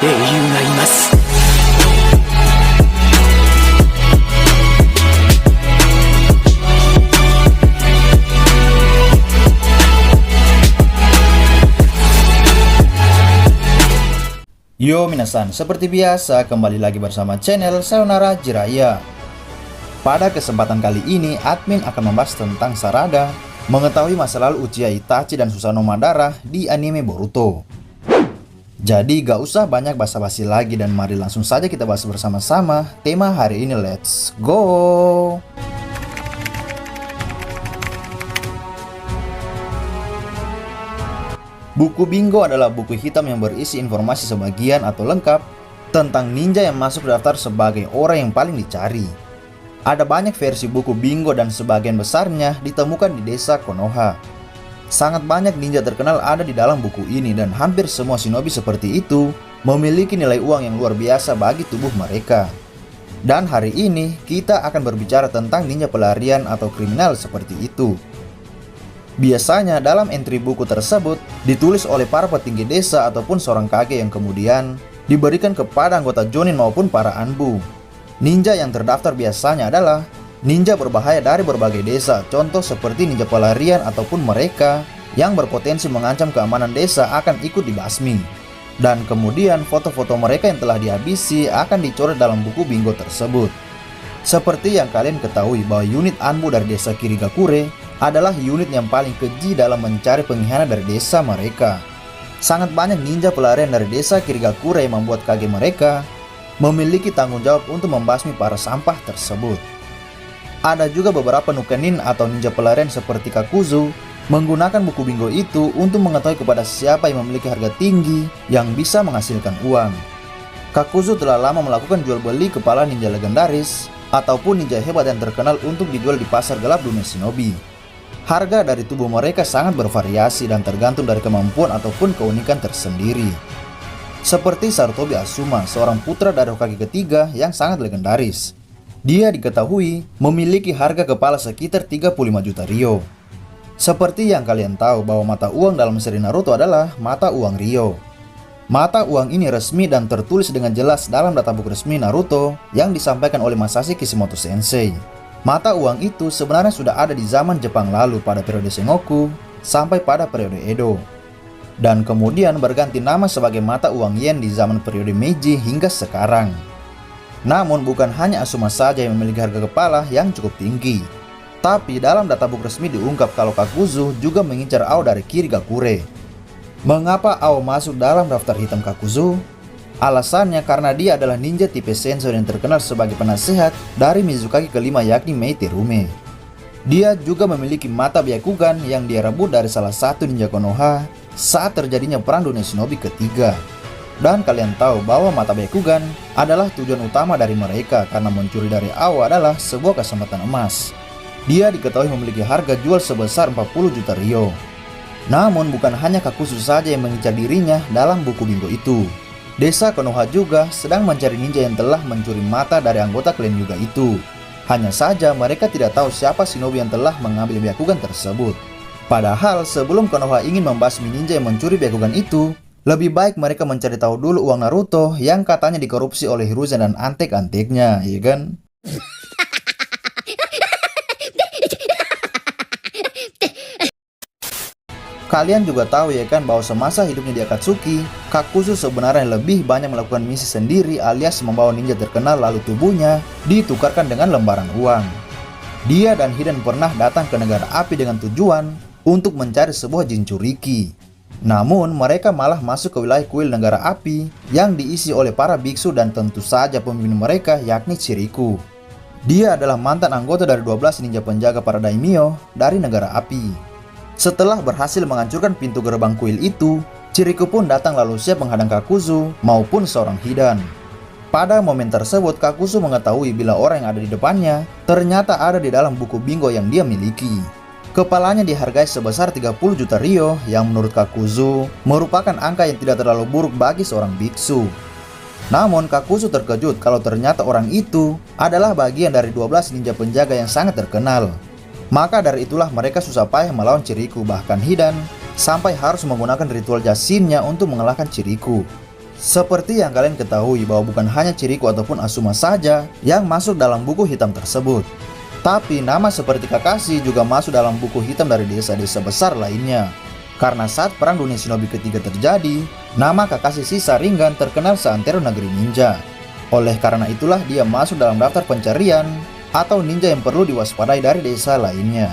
英雄がいます。 Yo minasan, seperti biasa kembali lagi bersama channel Sayonara Jiraiya. Pada kesempatan kali ini, admin akan membahas tentang Sarada mengetahui masa lalu Uchiha Itachi dan Susanoo Madara di anime Boruto. Jadi gak usah banyak basa-basi lagi dan mari langsung saja kita bahas bersama-sama tema hari ini, let's go! Buku Bingo adalah buku hitam yang berisi informasi sebagian atau lengkap tentang ninja yang masuk daftar sebagai orang yang paling dicari. Ada banyak versi buku Bingo dan sebagian besarnya ditemukan di desa Konoha. Sangat banyak ninja terkenal ada di dalam buku ini dan hampir semua shinobi seperti itu memiliki nilai uang yang luar biasa bagi tubuh mereka. Dan hari ini kita akan berbicara tentang ninja pelarian atau kriminal seperti itu. Biasanya dalam entry buku tersebut ditulis oleh para petinggi desa ataupun seorang kage yang kemudian diberikan kepada anggota jonin maupun para anbu. Ninja yang terdaftar biasanya adalah ninja berbahaya dari berbagai desa, contoh seperti ninja pelarian ataupun mereka yang berpotensi mengancam keamanan desa akan ikut dibasmi. Dan kemudian foto-foto mereka yang telah dihabisi akan dicoret dalam buku Bingo tersebut. Seperti yang kalian ketahui bahwa unit anbu dari desa Kirigakure adalah unit yang paling keji dalam mencari pengkhianat dari desa mereka. Sangat banyak ninja pelarian dari desa Kirigakure yang membuat kage mereka memiliki tanggung jawab untuk membasmi para sampah tersebut. Ada juga beberapa nukenin atau ninja pelarian seperti Kakuzu menggunakan buku Bingo itu untuk mengetahui kepada siapa yang memiliki harga tinggi yang bisa menghasilkan uang. Kakuzu telah lama melakukan jual beli kepala ninja legendaris ataupun ninja hebat yang terkenal untuk dijual di pasar gelap dunia shinobi. Harga dari tubuh mereka sangat bervariasi dan tergantung dari kemampuan ataupun keunikan tersendiri. Seperti Sarutobi Asuma, seorang putra dari Hokage ketiga yang sangat legendaris. Dia diketahui memiliki harga kepala sekitar 35 juta ryo. Seperti yang kalian tahu bahwa mata uang dalam seri Naruto adalah mata uang Ryo. Mata uang ini resmi dan tertulis dengan jelas dalam databook resmi Naruto yang disampaikan oleh Masashi Kishimoto Sensei. Mata uang itu sebenarnya sudah ada di zaman Jepang lalu pada periode Sengoku sampai pada periode Edo. Dan kemudian berganti nama sebagai mata uang yen di zaman periode Meiji hingga sekarang. Namun bukan hanya Asuma saja yang memiliki harga kepala yang cukup tinggi. Tapi dalam databook resmi diungkap kalau Kakuzu juga mengincar Ao dari Kirigakure. Mengapa Ao masuk dalam daftar hitam Kakuzu? Alasannya karena dia adalah ninja tipe sensor yang terkenal sebagai penasehat dari Mizukage kelima yakni Mei Terume. Dia juga memiliki mata Byakugan yang dia rebut dari salah satu ninja Konoha saat terjadinya perang dunia shinobi ketiga. Dan kalian tahu bahwa mata Byakugan adalah tujuan utama dari mereka karena mencuri dari Ao adalah sebuah kesempatan emas. Dia diketahui memiliki harga jual sebesar 40 juta ryo. Namun bukan hanya Kakuzu saja yang mengincar dirinya dalam buku Bingo itu. Desa Konoha juga sedang mencari ninja yang telah mencuri mata dari anggota klan Hyuga itu. Hanya saja mereka tidak tahu siapa shinobi yang telah mengambil Byakugan tersebut. Padahal sebelum Konoha ingin membasmi ninja yang mencuri Byakugan itu, lebih baik mereka mencari tahu dulu uang Naruto yang katanya dikorupsi oleh Hiruzen dan antek-anteknya, ya kan? Kalian juga tahu ya kan bahwa semasa hidupnya di Akatsuki, Kakuzu sebenarnya lebih banyak melakukan misi sendiri alias membawa ninja terkenal lalu tubuhnya ditukarkan dengan lembaran uang. Dia dan Hiden pernah datang ke negara api dengan tujuan untuk mencari sebuah Jinchuriki. Namun mereka malah masuk ke wilayah kuil negara api yang diisi oleh para biksu dan tentu saja pemimpin mereka yakni Chiriku. Dia adalah mantan anggota dari 12 ninja penjaga para daimyo dari negara api. Setelah berhasil menghancurkan pintu gerbang kuil itu, Chiriku pun datang lalu siap menghadang Kakuzu maupun seorang Hidan. Pada momen tersebut Kakuzu mengetahui bila orang yang ada di depannya ternyata ada di dalam buku Bingo yang dia miliki. Kepalanya dihargai sebesar 30 juta ryo yang menurut Kakuzu merupakan angka yang tidak terlalu buruk bagi seorang biksu. Namun Kakuzu terkejut kalau ternyata orang itu adalah bagian dari 12 ninja penjaga yang sangat terkenal. Maka dari itulah mereka susah payah melawan Chiriku, bahkan Hidan sampai harus menggunakan ritual jasinnya untuk mengalahkan Chiriku. Seperti yang kalian ketahui bahwa bukan hanya Chiriku ataupun Asuma saja yang masuk dalam buku hitam tersebut, tapi nama seperti Kakashi juga masuk dalam buku hitam dari desa-desa besar lainnya. Karena saat Perang Dunia Shinobi ketiga terjadi, nama Kakashi si Sharingan terkenal seantero negeri ninja. Oleh karena itulah dia masuk dalam daftar pencarian atau ninja yang perlu diwaspadai dari desa lainnya.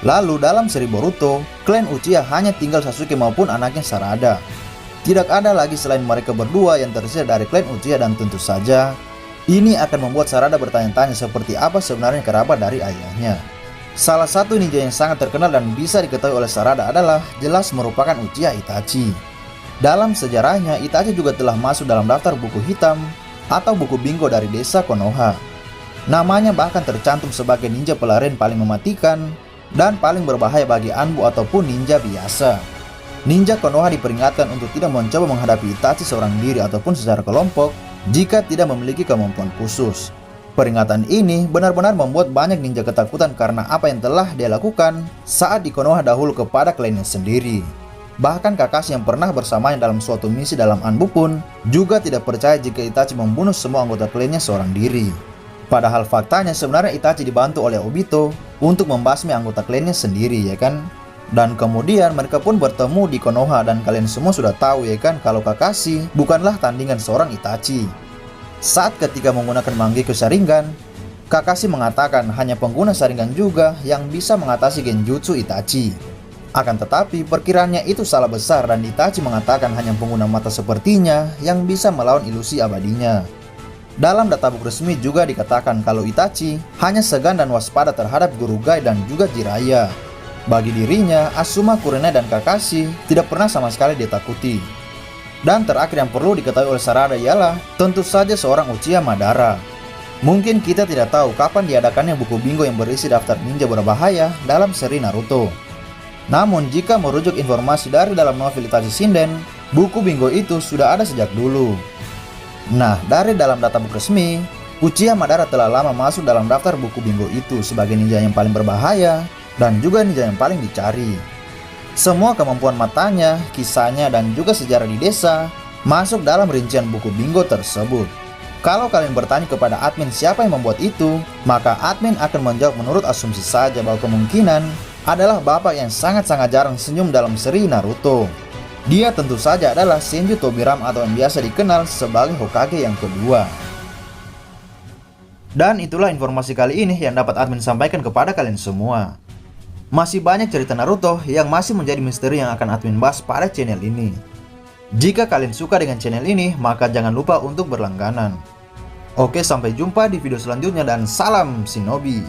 Lalu dalam seri Boruto, klan Uchiha hanya tinggal Sasuke maupun anaknya Sarada. Tidak ada lagi selain mereka berdua yang tersisa dari klan Uchiha, dan tentu saja ini akan membuat Sarada bertanya-tanya seperti apa sebenarnya kerabat dari ayahnya. Salah satu ninja yang sangat terkenal dan bisa diketahui oleh Sarada adalah jelas merupakan Uchiha Itachi. Dalam sejarahnya, Itachi juga telah masuk dalam daftar buku hitam atau buku bingo dari desa Konoha. Namanya bahkan tercantum sebagai ninja pelarian paling mematikan dan paling berbahaya bagi Anbu ataupun ninja biasa. Ninja Konoha diperingatkan untuk tidak mencoba menghadapi Itachi seorang diri ataupun secara kelompok jika tidak memiliki kemampuan khusus. Peringatan ini benar-benar membuat banyak ninja ketakutan karena apa yang telah dia lakukan saat di Konoha dahulu kepada kliennya sendiri. Bahkan Kakashi yang pernah bersamanya dalam suatu misi dalam Anbu pun juga tidak percaya jika Itachi membunuh semua anggota kliennya seorang diri. Padahal faktanya sebenarnya Itachi dibantu oleh Obito untuk membasmi anggota kliennya sendiri, ya kan? Dan kemudian mereka pun bertemu di Konoha, dan kalian semua sudah tahu ya kan kalau Kakashi bukanlah tandingan seorang Itachi. Saat ketika menggunakan Mangekyo Sharingan, Kakashi mengatakan hanya pengguna Sharingan juga yang bisa mengatasi genjutsu Itachi. Akan tetapi perkiraannya itu salah besar, dan Itachi mengatakan hanya pengguna mata sepertinya yang bisa melawan ilusi abadinya. Dalam databook resmi juga dikatakan kalau Itachi hanya segan dan waspada terhadap Guru Gai dan juga Jiraiya. Bagi dirinya, Asuma, Kurenai, dan Kakashi tidak pernah sama sekali ditakuti. Dan terakhir yang perlu diketahui oleh Sarada ialah tentu saja seorang Uchiha Madara. Mungkin kita tidak tahu kapan diadakannya buku bingo yang berisi daftar ninja berbahaya dalam seri Naruto. Namun jika merujuk informasi dari dalam novel Itachi Shinden, buku bingo itu sudah ada sejak dulu. Nah, dari dalam databook resmi, Uchiha Madara telah lama masuk dalam daftar buku bingo itu sebagai ninja yang paling berbahaya dan juga ninja yang paling dicari. Semua kemampuan matanya, kisahnya, dan juga sejarah di desa masuk dalam rincian buku bingo tersebut. Kalau kalian bertanya kepada admin siapa yang membuat itu, maka admin akan menjawab menurut asumsi saja bahwa kemungkinan adalah bapak yang sangat-sangat jarang senyum dalam seri Naruto. Dia tentu saja adalah Senju Tobiram atau yang biasa dikenal sebagai Hokage yang kedua. Dan itulah informasi kali ini yang dapat admin sampaikan kepada kalian semua. Masih banyak cerita Naruto yang masih menjadi misteri yang akan admin bahas pada channel ini. Jika kalian suka dengan channel ini, maka jangan lupa untuk berlangganan. Oke, sampai jumpa di video selanjutnya dan salam Shinobi.